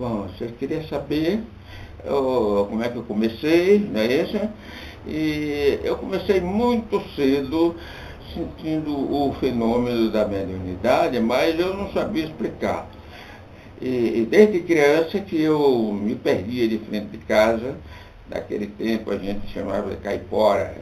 Bom, você queria saber como é que eu comecei, não é isso? E eu comecei muito cedo sentindo o fenômeno da mediunidade, mas eu não sabia explicar. E desde criança que eu me perdia de frente de casa. Naquele tempo a gente chamava de caipora,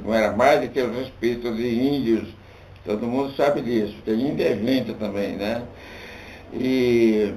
não era mais do que o respeito de índios. Todo mundo sabe disso, porque índio é gente também, né? E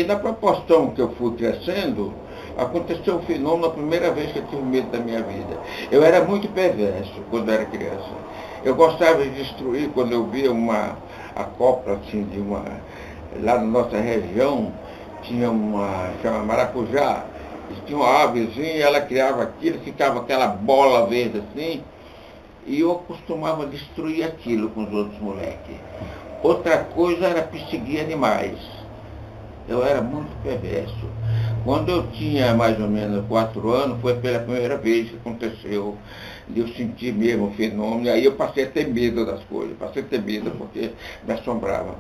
na proporção que eu fui crescendo, aconteceu um fenômeno a primeira vez que eu tive medo da minha vida. Eu era muito perverso quando era criança. Eu gostava de destruir quando eu via uma acopla assim, lá na nossa região, tinha uma chama maracujá, e tinha uma avezinha, ela criava aquilo, ficava aquela bola verde assim, e eu costumava destruir aquilo com os outros moleques. Outra coisa era perseguir animais. Eu era muito perverso. Quando eu tinha mais ou menos 4 anos, foi pela primeira vez que aconteceu, de eu sentir mesmo o fenômeno, aí eu passei a ter medo das coisas, passei a ter medo porque me assombrava.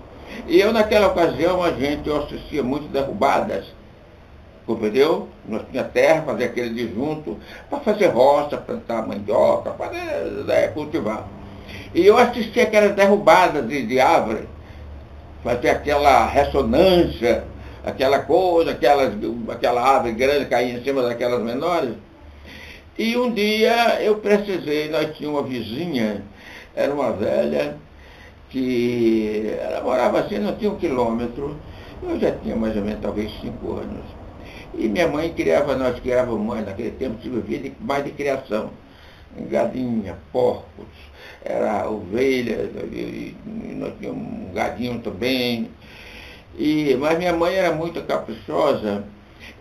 E eu naquela ocasião, eu assistia muito derrubadas, compreendeu? Nós tínhamos terra, fazer aquele disjunto, para fazer roça, plantar mandioca, para cultivar. E eu assistia aquelas derrubadas de árvore, fazer aquela ressonância, aquela coisa, aquela árvore grande cair em cima daquelas menores. E um dia eu precisei, nós tínhamos uma vizinha, era uma velha, que ela morava assim, não tinha 1 quilômetro, eu já tinha mais ou menos talvez 5 anos. E minha mãe nós criávamos naquele tempo, tive vida mais de criação, galinha, porcos, era ovelha, e nós tínhamos um gadinho também. Mas minha mãe era muito caprichosa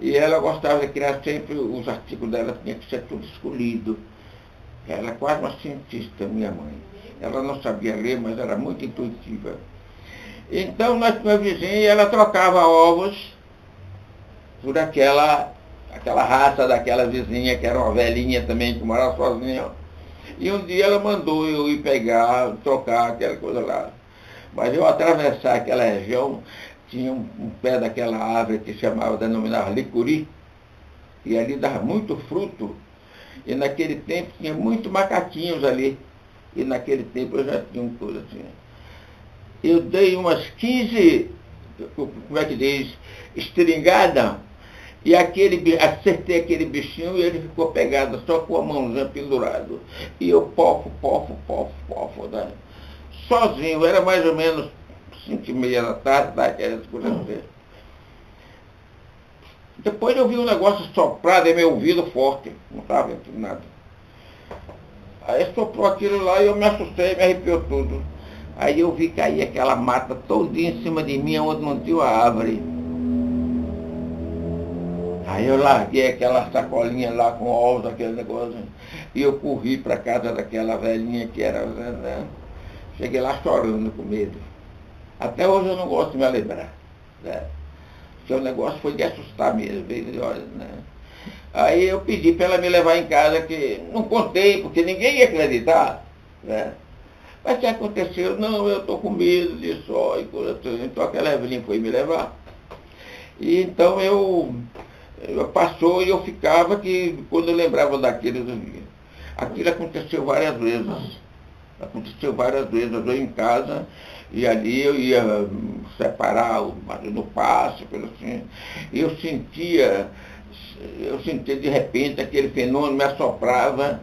e ela gostava de criar sempre, os artigos dela tinham que ser tudo escolhido. Ela era quase uma cientista, minha mãe. Ela não sabia ler, mas era muito intuitiva. Então nós tínhamos uma vizinha e ela trocava ovos por aquela raça daquela vizinha, que era uma velhinha também, que morava sozinha. E um dia ela mandou eu ir pegar, trocar aquela coisa lá. Mas eu atravessar aquela região, tinha um pé daquela árvore que denominava licuri, e ali dava muito fruto. E naquele tempo tinha muitos macaquinhos ali. E naquele tempo eu já tinha uma coisa assim. Eu dei umas 15, como é que diz, estringada, e acertei aquele bichinho e ele ficou pegado só com a mãozinha pendurado. E eu pofo, né? Sozinho, era mais ou menos 5h30 da tarde, daquela escurecer. Depois eu vi um negócio soprado em meu ouvido forte, não estava vendo nada. Aí soprou aquilo lá e eu me assustei, me arrepiou tudo. Aí eu vi cair aquela mata todinha em cima de mim, onde não tinha uma árvore. Aí eu larguei aquela sacolinha lá com ovos, aquele negócio, e eu corri para casa daquela velhinha que era... Né? Cheguei lá chorando com medo. Até hoje eu não gosto de me lembrar. Né? Porque o negócio foi de assustar mesmo. Né? Aí eu pedi para ela me levar em casa, que não contei, porque ninguém ia acreditar. Né? Mas o que aconteceu? Não, eu estou com medo disso, e coisa toda. Então aquela velhinha foi me levar. E então eu passou e eu ficava que, quando eu lembrava daquilo, eu via. Aquilo aconteceu várias vezes. Eu ia em casa e ali eu ia separar o marido do passo, assim, e eu sentia de repente aquele fenômeno me assoprava,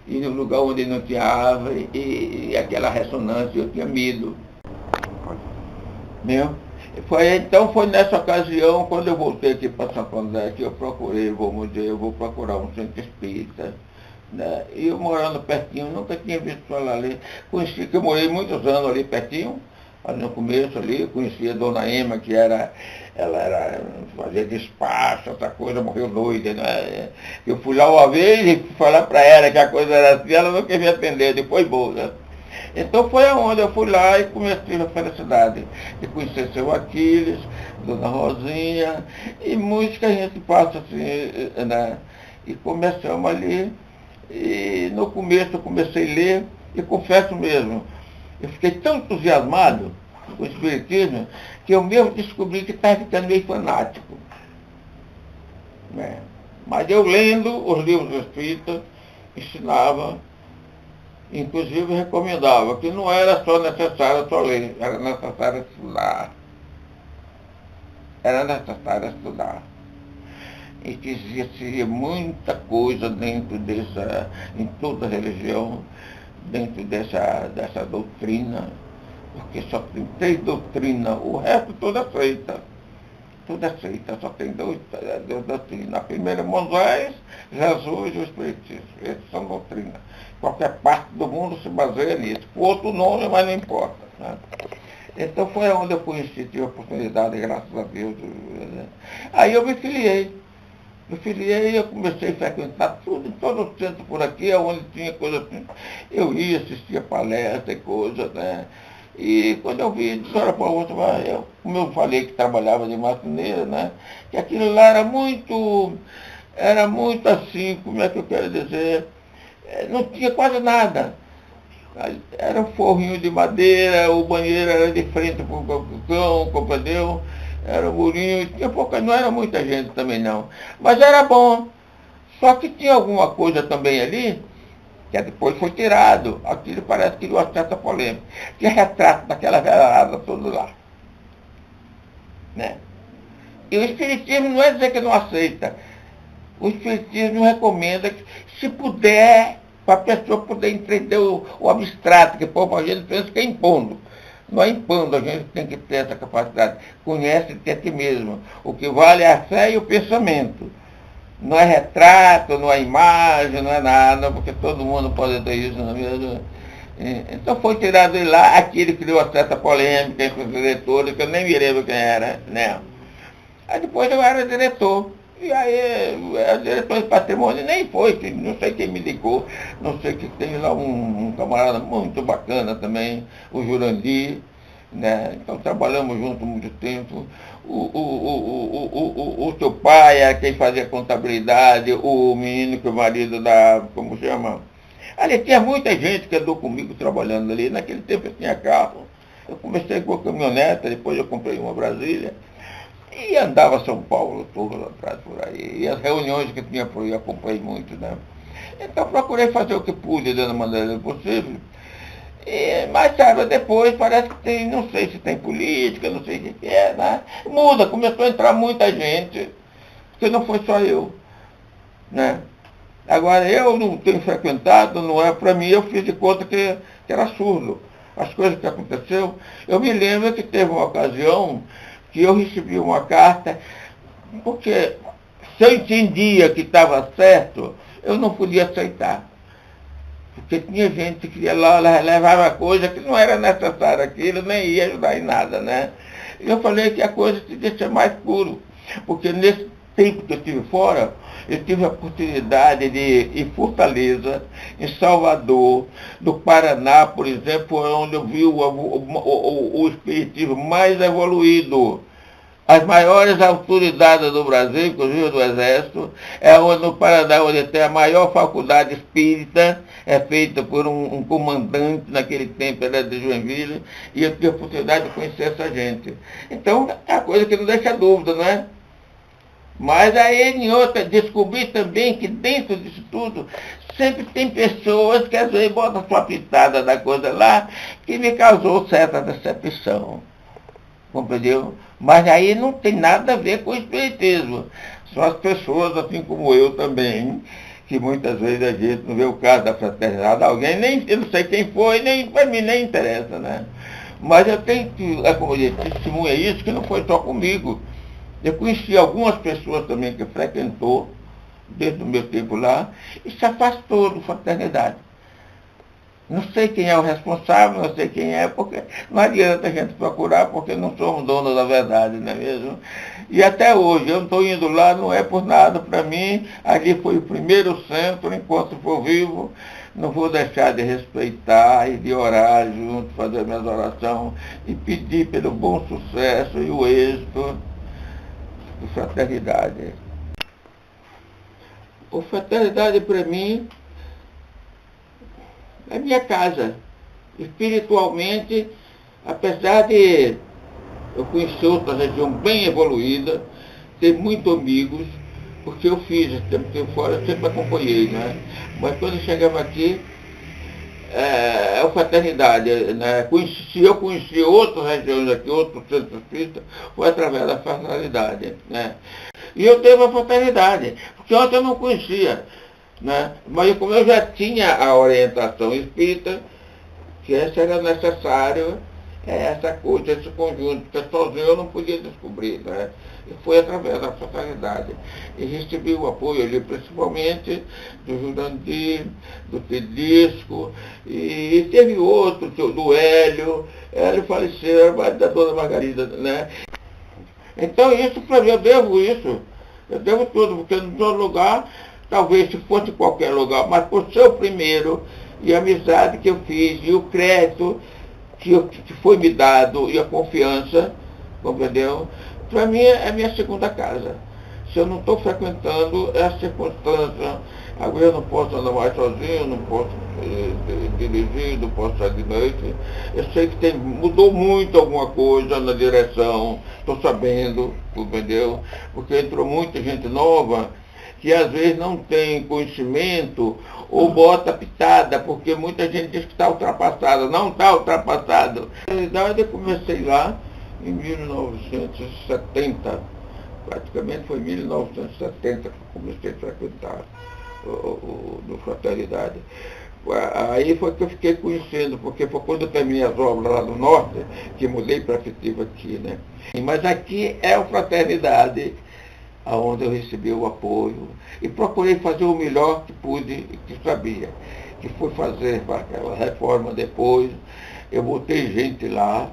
e no lugar onde não tinha árvore, e aquela ressonância, eu tinha medo. Então foi nessa ocasião, quando eu voltei aqui para Santo André, que eu procurei, eu vou procurar um centro espírita. Né? E eu morando pertinho, nunca tinha visto falar ali. Conheci, que eu morei muitos anos ali pertinho, no começo ali, eu conhecia a dona Ema, ela fazia despacho, outra coisa, morreu doida. Né? Eu fui lá uma vez e fui falar para ela que a coisa era assim, ela não queria me atender, depois boa. Né? Então foi aonde eu fui lá e comecei a felicidade de conhecer seu Aquiles, Dona Rosinha, e muitos que a gente passa assim, né? E começamos ali. E no começo eu comecei a ler, e confesso mesmo, eu fiquei tão entusiasmado com o Espiritismo, que eu mesmo descobri que estava ficando meio fanático. né? Mas eu lendo os livros espíritas, ensinava, inclusive recomendava, que não era só necessário só ler, era necessário estudar. Era necessário estudar. E que existia muita coisa dentro em toda religião, dentro dessa doutrina, porque só tem 3 doutrinas, o resto tudo aceita. Tudo aceita, só tem 2 doutrinas. A primeira é Moisés, Jesus e o Espiritismo. Essas são doutrinas. Qualquer parte do mundo se baseia nisso. Com outro nome, mas não importa. Né? Então foi onde eu conheci, tive a oportunidade, graças a Deus. Né? Aí eu me filiei. Eu comecei a frequentar tudo, em todo o centro por aqui, onde tinha coisa assim. Eu ia, assistia palestra e coisa, né? E quando eu vi, de hora para outra, como eu falei que trabalhava de marceneiro, né? Que aquilo lá era muito assim, como é que eu quero dizer, não tinha quase nada. Era um forrinho de madeira, o banheiro era de frente para o balcão, compreendeu? Era um murinho, não era muita gente também não. Mas era bom. Só que tinha alguma coisa também ali, que depois foi tirado. Aquilo parece que deu uma certa polêmica. Tinha retrato daquela velhada toda lá. Né? E o Espiritismo não é dizer que não aceita. O Espiritismo recomenda que, se puder, para a pessoa poder entender o abstrato, que a gente pensa que é impondo. Não é impondo, a gente tem que ter essa capacidade. Conhece-te a ti mesmo. O que vale é a fé e o pensamento. Não é retrato, não é imagem, não é nada, porque todo mundo pode ter isso na vida. Então foi tirado de lá aquele que deu uma certa polêmica entre os diretores, que eu nem me lembro quem era, né? Aí depois eu era diretor. E aí, diretor de patrimônio nem foi, não sei quem me ligou, não sei que tem lá um camarada muito bacana também, o Jurandir, né? Então trabalhamos juntos muito tempo. O seu pai era quem fazia contabilidade, o menino que o marido da, como chama? Ali tinha muita gente que andou comigo trabalhando ali. Naquele tempo eu tinha carro, eu comecei com a caminhoneta, depois eu comprei uma Brasília. E andava São Paulo todo atrás por aí. E as reuniões que tinha por aí, acompanhei muito, né? Então procurei fazer o que pude, da maneira possível. Mas, sabe, depois parece que tem, não sei se tem política, não sei o que é, né? Muda, começou a entrar muita gente, porque não foi só eu, né? Agora, eu não tenho frequentado, não é para mim, eu fiz de conta que era surdo. As coisas que aconteceu, eu me lembro que teve uma ocasião que eu recebi uma carta, porque se eu entendia que estava certo, eu não podia aceitar. Porque tinha gente que ia lá, levava coisa que não era necessária aquilo, nem ia ajudar em nada, né? E eu falei que a coisa tinha que ser mais puro, porque nesse tempo que eu estive fora, eu tive a oportunidade de ir em Fortaleza, em Salvador, no Paraná, por exemplo, onde eu vi o espiritismo mais evoluído. As maiores autoridades do Brasil, inclusive do Exército, é onde, no Paraná, onde tem a maior faculdade espírita, é feita por um comandante, naquele tempo era de Joinville, e eu tive a oportunidade de conhecer essa gente. Então, é uma coisa que não deixa dúvida, não é? Mas aí, em outra, descobri também que dentro disso tudo, sempre tem pessoas que às vezes botam sua pitada da coisa lá, que me causou certa decepção. Compreendeu? Mas aí não tem nada a ver com o espiritismo. São as pessoas, assim como eu também, que muitas vezes a gente não vê o caso da fraternidade, alguém, eu não sei quem foi, nem para mim nem interessa, né? Mas eu tenho que, como eu disse, testemunha isso, que não foi só comigo. Eu conheci algumas pessoas também que frequentou, desde o meu tempo lá, e se afastou da fraternidade. Não sei quem é o responsável, não sei quem é, porque não adianta a gente procurar, porque não somos donos da verdade, não é mesmo? E até hoje, eu não estou indo lá, não é por nada, para mim, ali foi o primeiro centro, enquanto for vivo, não vou deixar de respeitar e de orar junto, fazer minhas orações e pedir pelo bom sucesso e o êxito de fraternidade. A fraternidade, para mim, é minha casa. Espiritualmente, apesar de eu conhecer outra região bem evoluída, ter muitos amigos, porque eu fiz esse tempo que fora, eu sempre acompanhei, né? Mas quando eu chegava aqui, é a fraternidade, né? Se eu conheci outras regiões aqui, outros centros espíritas, foi através da fraternidade, né? E eu devo a fraternidade, porque antes eu não conhecia, né? Mas como eu já tinha a orientação espírita, que essa era necessário, essa coisa, esse conjunto, porque sozinho eu não podia descobrir, né? E foi através da fraternidade. E recebi o apoio ali, principalmente do Jurandir, do Tedisco, e teve outro, do Hélio faleceu, era mais da Dona Margarida, né? Então isso para mim, eu devo isso. Eu devo tudo, porque no seu lugar, talvez se fosse qualquer lugar, mas por ser o primeiro, e a amizade que eu fiz, e o crédito que foi me dado, e a confiança, compreendeu? Para mim é a minha segunda casa. Se eu não estou frequentando, é a circunstância. Agora eu não posso andar mais sozinho, não posso dirigir, não posso sair de noite. Eu sei que mudou muito alguma coisa na direção, estou sabendo, entendeu? Porque entrou muita gente nova que às vezes não tem conhecimento ou bota pitada, porque muita gente diz que está ultrapassada. Não está ultrapassado. Na realidade eu comecei lá em 1970. Praticamente foi em 1970 que eu comecei a frequentar no Fraternidade. Aí foi que eu fiquei conhecendo, porque foi quando eu terminei as obras lá do Norte, que mudei para efetivo aqui, né? Mas aqui é a Fraternidade, onde eu recebi o apoio e procurei fazer o melhor que pude e que sabia, que foi fazer aquela reforma depois. Eu botei gente lá,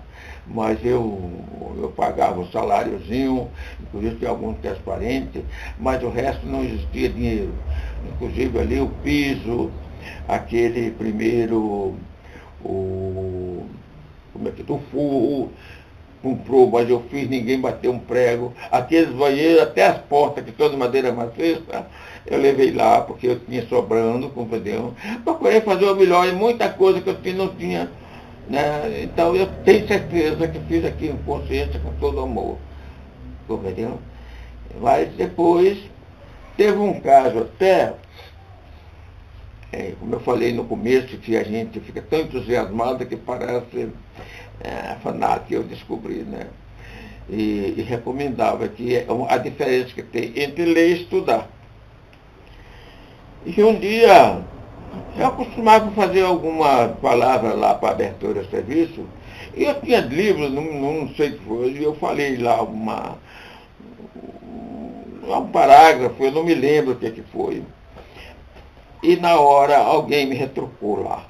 mas eu pagava o saláriozinho, inclusive tinha alguns transparentes, mas o resto não existia dinheiro. Inclusive ali o piso, aquele primeiro, como é que o forro, comprou, mas eu fiz, ninguém bateu um prego. Aqueles banheiros, até as portas que são de madeira maciça, eu levei lá, porque eu tinha sobrando, compreendeu? Procurei fazer o melhor e muita coisa que eu não tinha. Né? Então eu tenho certeza que fiz aqui com consciência, com todo amor. Compreendeu? Mas depois teve um caso até, como eu falei no começo, que a gente fica tão entusiasmado que parece fanático, eu descobri, né? E recomendava que a diferença que tem entre ler e estudar. E um dia eu costumava fazer alguma palavra lá para abertura do serviço, e eu tinha livros, não sei o que foi, e eu falei lá um parágrafo, eu não me lembro o que foi. E na hora alguém me retrucou lá.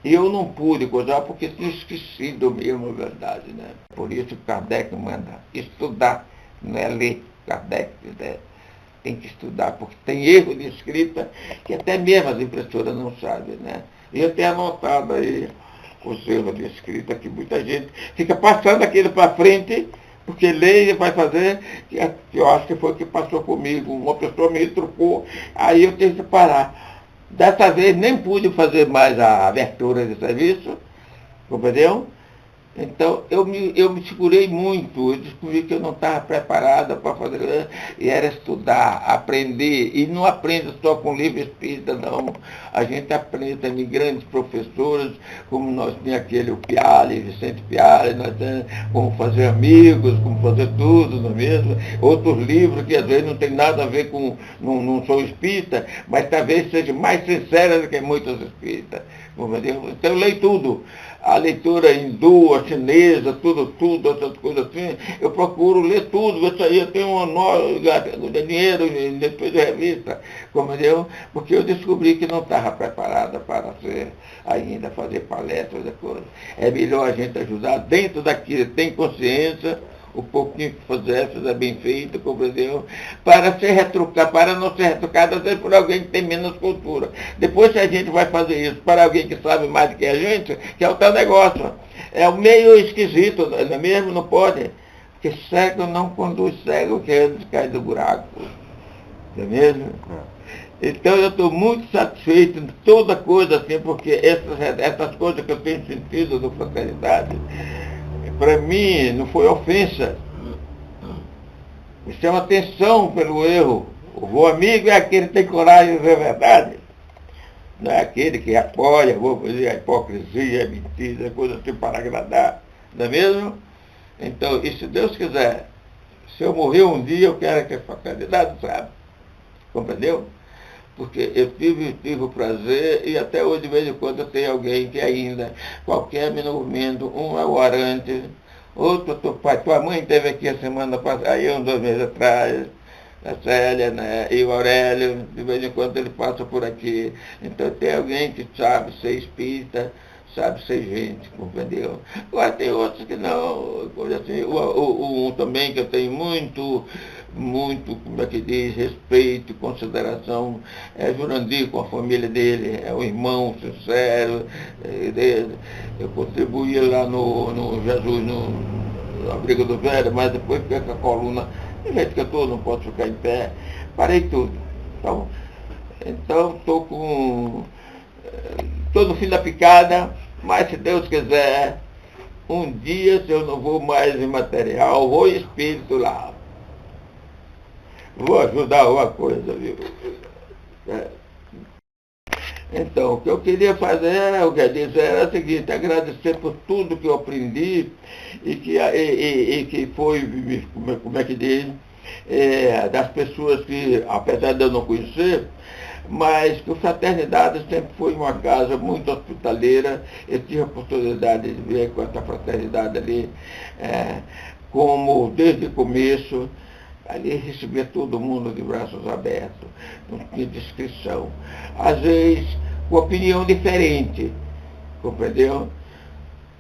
E eu não pude gozar porque tinha esquecido mesmo a verdade, né? Por isso Kardec manda estudar, não é ler. Kardec, né? Tem que estudar, porque tem erro de escrita que até mesmo as impressoras não sabem, né? E eu tenho anotado aí os erros de escrita que muita gente fica passando aquilo para frente, porque lê e vai fazer, que eu acho que foi o que passou comigo. Uma pessoa me retrucou, aí eu tive que parar. Dessa vez nem pude fazer mais a abertura de serviço, compreendeu? Então eu me segurei muito, eu descobri que eu não estava preparada para fazer, e era estudar, aprender, e não aprende só com livro espírita, não. A gente aprende também grandes professores, como nós tínhamos aquele, o Piale, Vicente Piale, nós temos como fazer amigos, como fazer tudo, não é mesmo? Outros livros que às vezes não tem nada a ver com, não sou espírita, mas talvez seja mais sincera do que muitos espíritas. Então eu leio tudo. A leitura hindu, a chinesa, tudo, essas coisas assim, eu procuro ler tudo, isso aí eu tenho um nó de dinheiro depois de revista, compreendeu? Porque eu descobri que não estava preparada para ainda fazer palestras e coisas. É melhor a gente ajudar dentro daquilo, tem consciência, o pouquinho que fizer bem feito, compreendeu? Para não ser retrucado, às vezes por alguém que tem menos cultura. Depois se a gente vai fazer isso para alguém que sabe mais do que a gente, que é o tal negócio. É um meio esquisito, não é mesmo? Não pode. Porque cego não conduz cego, que antes cai do buraco. Não é mesmo? Então eu estou muito satisfeito de toda coisa assim, porque essas coisas que eu tenho sentido da fraternidade, para mim não foi ofensa, Me chama atenção pelo erro. O bom amigo é aquele que tem coragem de dizer a verdade. Não é aquele que apoia, vou fazer a hipocrisia, a mentira, coisa assim para agradar. Não é mesmo? Então, e se Deus quiser, se eu morrer um dia, eu quero que a fraternidade saiba. Compreendeu? Porque eu tive o prazer, e até hoje, de vez em quando, eu tenho alguém que ainda, qualquer movimento, um é o Arante, outro, teu pai, tua mãe esteve aqui a semana passada, aí 2 meses atrás, a Célia, né? E o Aurélio, de vez em quando ele passa por aqui. Então tem alguém que sabe ser espírita, sabe ser gente, compreendeu? Agora tem outros que não, assim, um também que eu tenho muito, como é que diz, respeito, consideração, é Jurandir com a família dele, é um irmão sincero, eu contribuía lá no Jesus, no Abrigo do Velho, mas depois fiquei com a coluna, do jeito que eu estou, não posso ficar em pé, parei tudo. Então estou com. Estou no fim da picada, mas se Deus quiser, um dia, se eu não vou mais em material, vou em espírito lá. Vou ajudar alguma coisa, viu? Então, o que eu queria fazer, o que dizer era o seguinte, agradecer por tudo que eu aprendi e que foi, como é que diz, das pessoas que, apesar de eu não conhecer, mas que a fraternidade sempre foi uma casa muito hospitaleira. Eu tive a oportunidade de ver com essa fraternidade ali, como desde o começo, ali recebia todo mundo de braços abertos, não tinha descrição. Às vezes, com opinião diferente, compreendeu?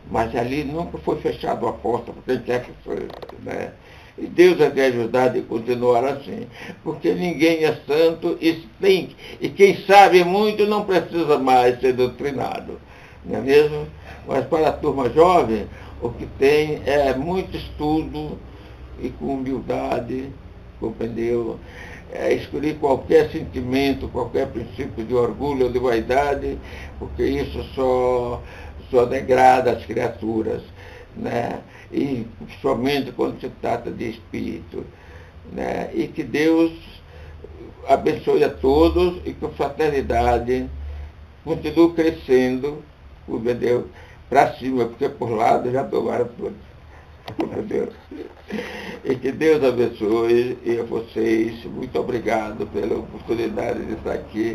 Mas ali nunca foi fechada a porta para quem quer que seja, né? E Deus é de ajudar de continuar assim, porque ninguém é santo e quem sabe muito não precisa mais ser doutrinado, não é mesmo? Mas para a turma jovem, o que tem é muito estudo e com humildade, compreendeu? Escolher qualquer sentimento, qualquer princípio de orgulho ou de vaidade, porque isso só degrada as criaturas, né? E somente quando se trata de espírito, né? E que Deus abençoe a todos e que a fraternidade continue crescendo, entendeu? Para cima, porque por lado já tomaram todos. Entendeu? E que Deus abençoe e a vocês. Muito obrigado pela oportunidade de estar aqui.